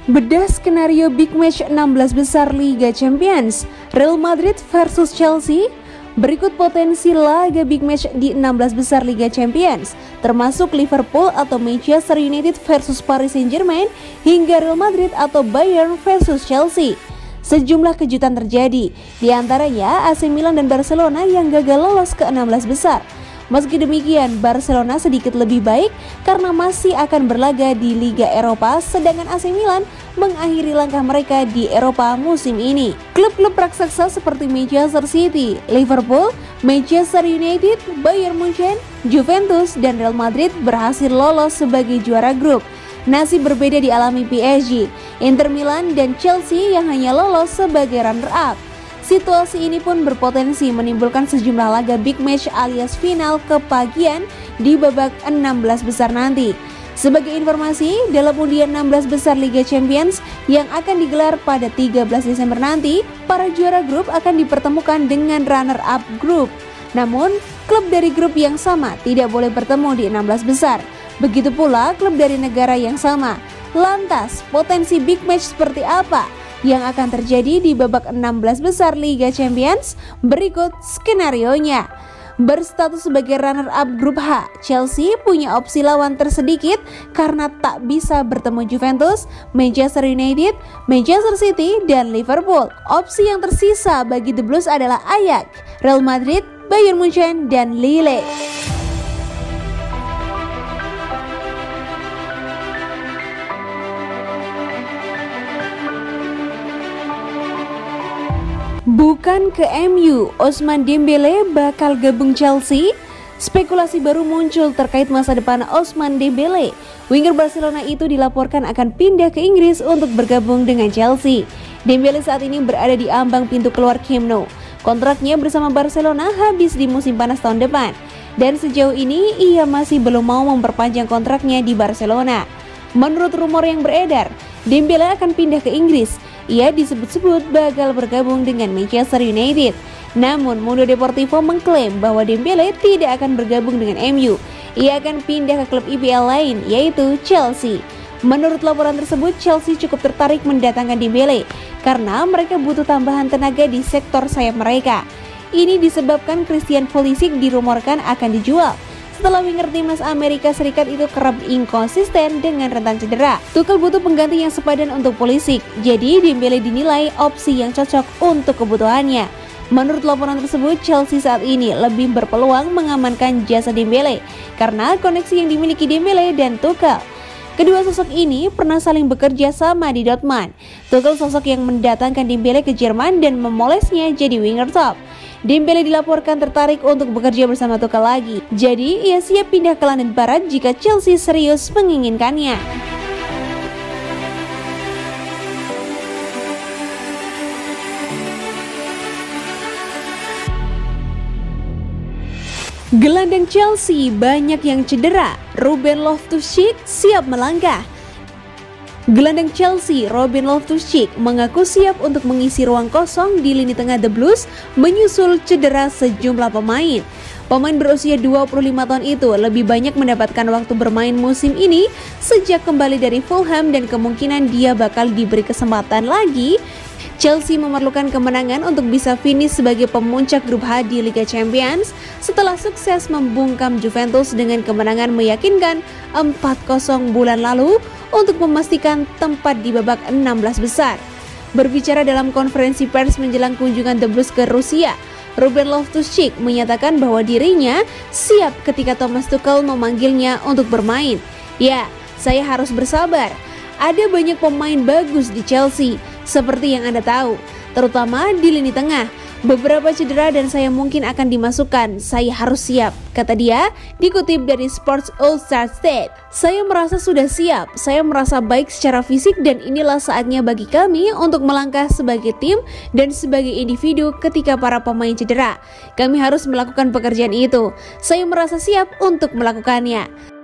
Bedah skenario big match 16 besar Liga Champions, Real Madrid versus Chelsea. Berikut potensi laga big match di 16 besar Liga Champions, termasuk Liverpool atau Manchester United versus Paris Saint-Germain, hingga Real Madrid atau Bayern versus Chelsea. Sejumlah kejutan terjadi, diantaranya AC Milan dan Barcelona yang gagal lolos ke 16 besar. Meski demikian, Barcelona sedikit lebih baik karena masih akan berlaga di Liga Eropa, sedangkan AC Milan mengakhiri langkah mereka di Eropa musim ini. Klub-klub raksasa seperti Manchester City, Liverpool, Manchester United, Bayern Munchen, Juventus, dan Real Madrid berhasil lolos sebagai juara grup. Nasib berbeda dialami PSG, Inter Milan, dan Chelsea yang hanya lolos sebagai runner-up. Situasi ini pun berpotensi menimbulkan sejumlah laga big match alias final kepagian di babak 16 besar nanti. Sebagai informasi, dalam undian 16 besar Liga Champions yang akan digelar pada 13 Desember nanti, para juara grup akan dipertemukan dengan runner-up grup. Namun, klub dari grup yang sama tidak boleh bertemu di 16 besar. Begitu pula klub dari negara yang sama. Lantas, potensi big match seperti apa yang akan terjadi di babak 16 besar Liga Champions? Berikut skenarionya. Berstatus sebagai runner-up grup H, Chelsea punya opsi lawan tersedikit karena tak bisa bertemu Juventus, Manchester United, Manchester City, dan Liverpool. Opsi yang tersisa bagi The Blues adalah Ajax, Real Madrid, Bayern Munchen, dan Lille. Bukan ke MU, Ousmane Dembélé bakal gabung Chelsea. Spekulasi baru muncul terkait masa depan Ousmane Dembélé. Winger Barcelona itu dilaporkan akan pindah ke Inggris untuk bergabung dengan Chelsea. Dembélé saat ini berada di ambang pintu keluar Camp Nou. Kontraknya bersama Barcelona habis di musim panas tahun depan, dan sejauh ini ia masih belum mau memperpanjang kontraknya di Barcelona. Menurut rumor yang beredar, Dembélé akan pindah ke Inggris. Ia disebut-sebut bakal bergabung dengan Manchester United. Namun, Mundo Deportivo mengklaim bahwa Dembélé tidak akan bergabung dengan MU. Ia akan pindah ke klub IPL lain, yaitu Chelsea. Menurut laporan tersebut, Chelsea cukup tertarik mendatangkan Dembélé karena mereka butuh tambahan tenaga di sektor sayap mereka. Ini disebabkan Christian Pulisic dirumorkan akan dijual setelah winger timnas Amerika Serikat itu kerap inkonsisten dengan rentan cedera. Tuchel butuh pengganti yang sepadan untuk Pulisic, jadi Dembélé dinilai opsi yang cocok untuk kebutuhannya. Menurut laporan tersebut, Chelsea saat ini lebih berpeluang mengamankan jasa Dembélé karena koneksi yang dimiliki Dembélé dan Tuchel. Kedua sosok ini pernah saling bekerja sama di Dortmund. Tuchel sosok yang mendatangkan Dembélé ke Jerman dan memolesnya jadi winger top. Dembélé dilaporkan tertarik untuk bekerja bersama Tuchel lagi. Jadi ia siap pindah ke London Barat jika Chelsea serius menginginkannya. Gelandang Chelsea banyak yang cedera. Ruben Loftus-Cheek siap melangkah. Gelandang Chelsea, Ruben Loftus-Cheek mengaku siap untuk mengisi ruang kosong di lini tengah The Blues menyusul cedera sejumlah pemain. Pemain berusia 25 tahun itu lebih banyak mendapatkan waktu bermain musim ini sejak kembali dari Fulham dan kemungkinan dia bakal diberi kesempatan lagi. Chelsea memerlukan kemenangan untuk bisa finish sebagai pemuncak grup H di Liga Champions setelah sukses membungkam Juventus dengan kemenangan meyakinkan 4-0 bulan lalu untuk memastikan tempat di babak 16 besar. Berbicara dalam konferensi pers menjelang kunjungan The Blues ke Rusia, Ruben Loftus-Cheek menyatakan bahwa dirinya siap ketika Thomas Tuchel memanggilnya untuk bermain. Ya, saya harus bersabar. Ada banyak pemain bagus di Chelsea, seperti yang Anda tahu, terutama di lini tengah. Beberapa cedera dan saya mungkin akan dimasukkan. Saya harus siap, kata dia, dikutip dari Sports Illustrated. Saya merasa sudah siap, saya merasa baik secara fisik dan inilah saatnya bagi kami untuk melangkah sebagai tim dan sebagai individu ketika para pemain cedera. Kami harus melakukan pekerjaan itu. Saya merasa siap untuk melakukannya.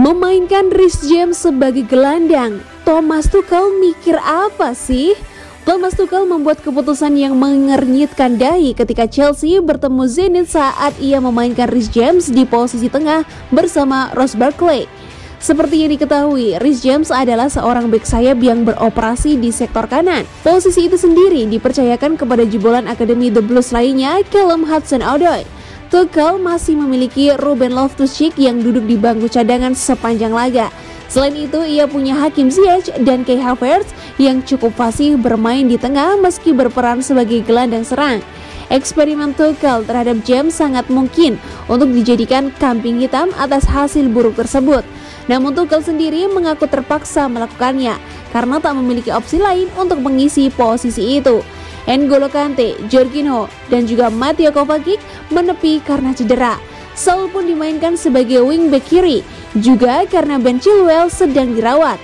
Memainkan Reece James sebagai gelandang, Thomas Tuchel mikir apa sih? Thomas Tuchel membuat keputusan yang mengernyitkan dahi ketika Chelsea bertemu Zenit saat ia memainkan Reece James di posisi tengah bersama Ross Barkley. Seperti yang diketahui, Reece James adalah seorang bek sayap yang beroperasi di sektor kanan. Posisi itu sendiri dipercayakan kepada jebolan akademi The Blues lainnya, Callum Hudson-Odoi. Tuchel masih memiliki Ruben Loftus-Cheek yang duduk di bangku cadangan sepanjang laga. Selain itu, ia punya Hakim Ziyech dan Kai Havertz yang cukup fasih bermain di tengah meski berperan sebagai gelandang serang. Eksperimen Tuchel terhadap James sangat mungkin untuk dijadikan kambing hitam atas hasil buruk tersebut. Namun Tuchel sendiri mengaku terpaksa melakukannya karena tak memiliki opsi lain untuk mengisi posisi itu. N'Golo Kante, Jorginho, dan juga Mateo Kovacic menepi karena cedera. Saul pun dimainkan sebagai wingback kiri, juga karena Ben Chilwell sedang dirawat.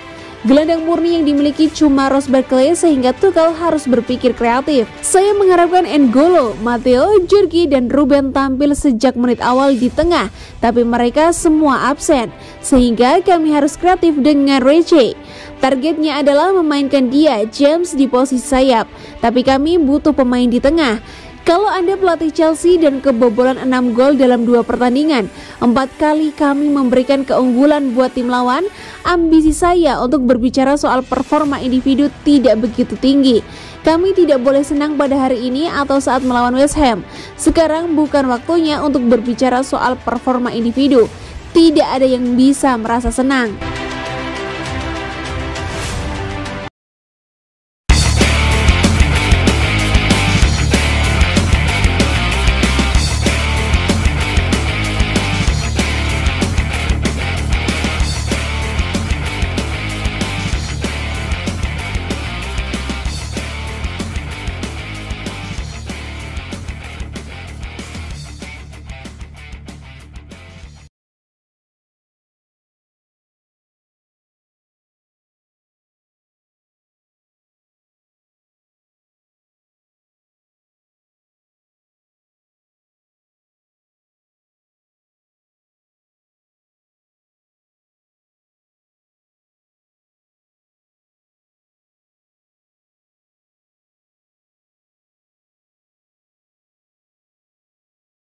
Gelandang murni yang dimiliki cuma Ross Barkley sehingga Tuchel harus berpikir kreatif. Saya mengharapkan N'Golo, Matteo, Jorgi, dan Ruben tampil sejak menit awal di tengah, tapi mereka semua absen, sehingga kami harus kreatif dengan Reece. Targetnya adalah memainkan dia, James, di posisi sayap, tapi kami butuh pemain di tengah. Kalau Anda pelatih Chelsea dan kebobolan 6 gol dalam 2 pertandingan, 4 kali kami memberikan keunggulan buat tim lawan, ambisi saya untuk berbicara soal performa individu tidak begitu tinggi. Kami tidak boleh senang pada hari ini atau saat melawan West Ham. Sekarang bukan waktunya untuk berbicara soal performa individu. Tidak ada yang bisa merasa senang.